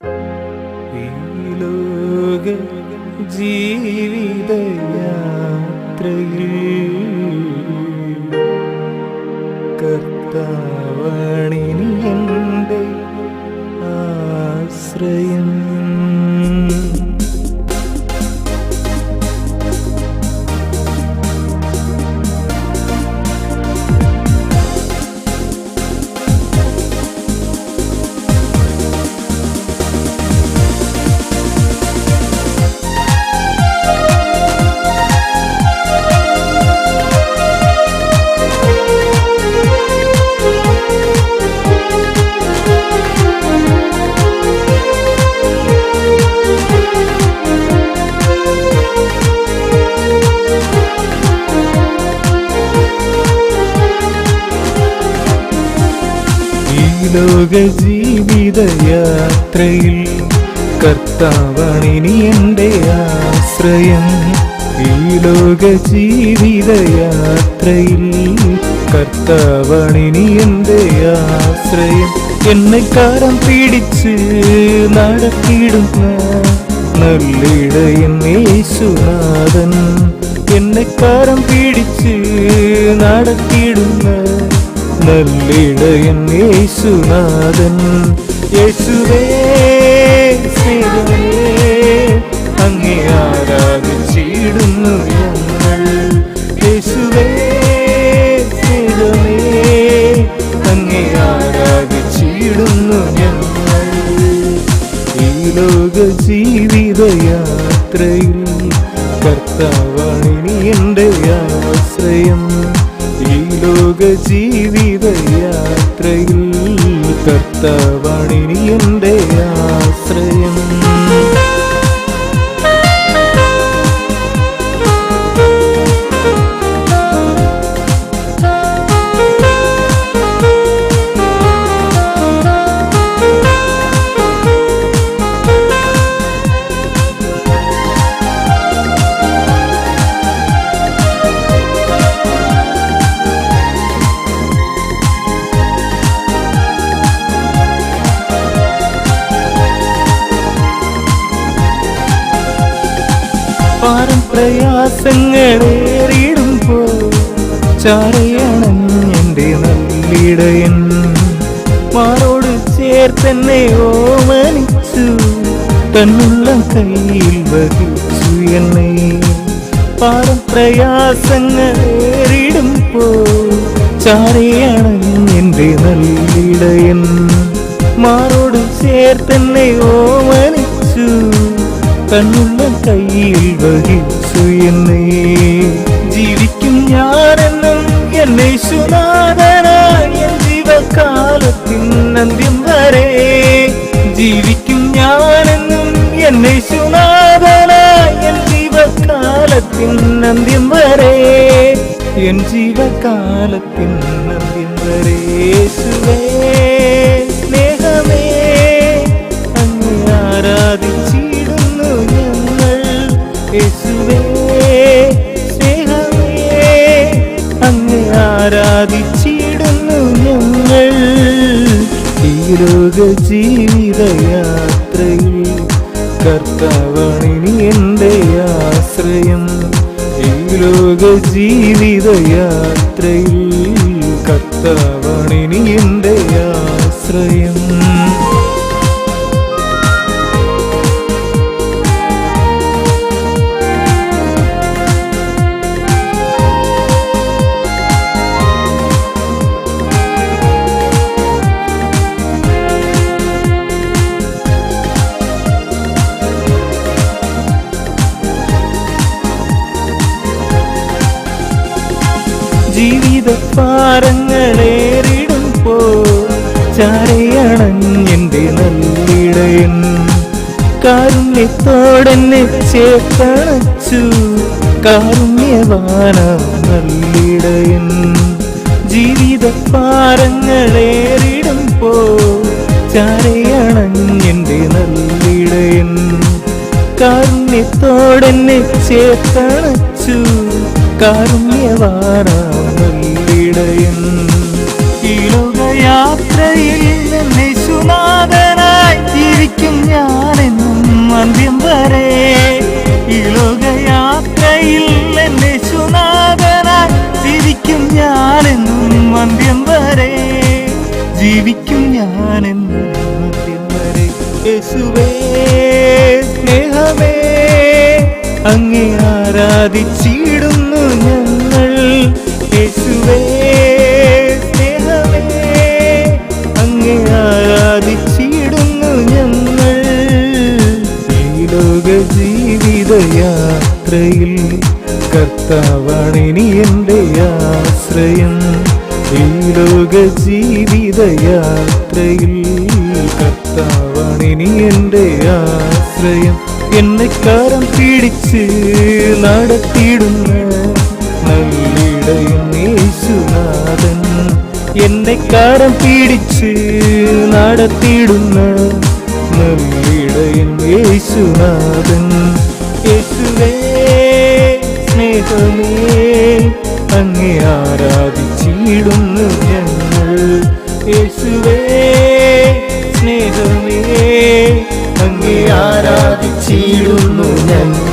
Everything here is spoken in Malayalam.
ഈ ലോക ജീവിതയാത്രയിൽ കർത്താവാണിനി എൻ്റെ ആശ്രയം. ലോക ജീവിതയാത്രയിൽ കർത്താവാണിനി എൻ്റെ ആശ്രയം. ഈ ലോക ജീവിതയാത്രയിൽ കർത്താവാണിനി എൻ്റെ ആശ്രയം. എന്നെ കരം പിടിച്ച് നടത്തിയിടുന്ന നല്ലിടയൻ യേശുനാഥൻ. എന്നെ കരം പിടിച്ച് നടത്തിയിടുന്ന നല്ലിടയൻ യേശുനാഥൻ. യേശുവേ സ്നേഹമേ, അങ്ങേ ആരാധിച്ചിടുന്നു ഞങ്ങൾ. യേശുവേ സ്നേഹമേ, അങ്ങേ ആരാധിച്ചിടുന്നു ഞങ്ങൾ. ഈ ലോക ജീവിതയാത്രയിൽ കർത്താവാണിനി എൻ്റെ ആശ്രയം. ഈ ലോക ജീവിതയാത്രയിൽ കർത്താവാണിനി എൻ്റെ ആശ്രയം. പാരം പ്രയാസങ്ങളേറിടുമ്പോൾ ചാരയണഞ്ഞെൻ്റെ നല്ലിടയൻ. മാറോട് ചേർത്തെന്നെ ഓമനിച്ചു തന്നുള്ള കയ്യിൽ വഹിച്ചു എന്നെ. പാരം പ്രയാസങ്ങളേറിടുമ്പോൾ ചാരയണഞ്ഞെൻ്റെ നല്ലിടയൻ. മാറോട് ചേർത്തെന്നെ ഓമനിച്ചു തന്നുള്ള കയ്യിൽ വഹിച്ചു എന്നെ. ജീവിക്കും ഞാനെന്നും എന്നെ യേശുനാഥനായി എൻ ജീവകാലത്തിൻ അന്ത്യം വരെ. ജീവിക്കും ഞാനെന്നും എന്നെ യേശുനാഥനായി എൻ ജീവകാലത്തിൻ അന്ത്യം വരെ. എൻ ജീവകാലത്തിൻ അന്ത്യം വരെ. യേശുവേ സ്നേഹമേ, അങ്ങേ ആരാധിച്ചിടുന്നു ഞങ്ങൾ. യേശുവേ സ്നേഹമേ, അങ്ങേ ആരാധിച്ചിടുന്നു ഞങ്ങൾ. ഈ ലോക ജീവിതയാത്രയിൽ കർത്താവാണിനി എൻ്റെ ആശ്രയം. ഈ ലോക ജീവിതയാത്രയിൽ കർത്താവാണിനി എൻ്റെ ആശ്രയം. ജീവിതഭാരങ്ങളേറിടുമ്പോൾ ചാരയണഞ്ഞെൻ്റെ നല്ലിടയൻ. കാരുണ്യത്തോടെന്നെ ചേർത്തണച്ചു കാരുണ്യവാനാം നല്ലിടയൻ. ജീവിതഭാരങ്ങളേറിടുമ്പോൾ ചാരയണഞ്ഞെൻ്റെ നല്ലിടയൻ. കാരുണ്യത്തോടെന്നെ ചേർത്തണച്ചു കാരുണ്യവാനാം നല്ലിടയൻ. ഈ ലോകയാത്രയിൽ യേശുനാഥനായി ജീവിക്കും ഞാൻ. അന്ത്യം വരെ ജീവിക്കും ഞാൻ അന്ത്യം വരെ. യേശുവേ സ്നേഹമേ അങ്ങേ ആരാധിച്ചിടുന്നു ഞങ്ങൾ. യേശുവേ സ്നേഹമേ അങ്ങേ ആരാധിച്ചിടുന്നു ഞങ്ങൾ. ഈ ലോക ജീവിതയാത്രയിൽ കർത്താവാണിനി എൻ്റെ ആശ്രയം. ഈ ലോക ജീവിതയാത്രയിൽ കർത്താവാണിനി എൻ്റെ ആശ്രയം. എന്നെ കരം പിടിച്ച് നടത്തിയിടുന്ന നല്ലിടയൻ യേശുനാഥൻ. എന്നെ കരം പിടിച്ച് നടത്തിയിടുന്ന നല്ലിടയൻ യേശുനാഥൻ. യേശുവേ സ്നേഹമേ അങ്ങേ ആരാധിച്ചിടുന്നു ഞങ്ങൾ. യേശുവേ സ്നേഹമേ അങ്ങേ ആരാധിച്ചിടുന്നു ഞങ്ങൾ.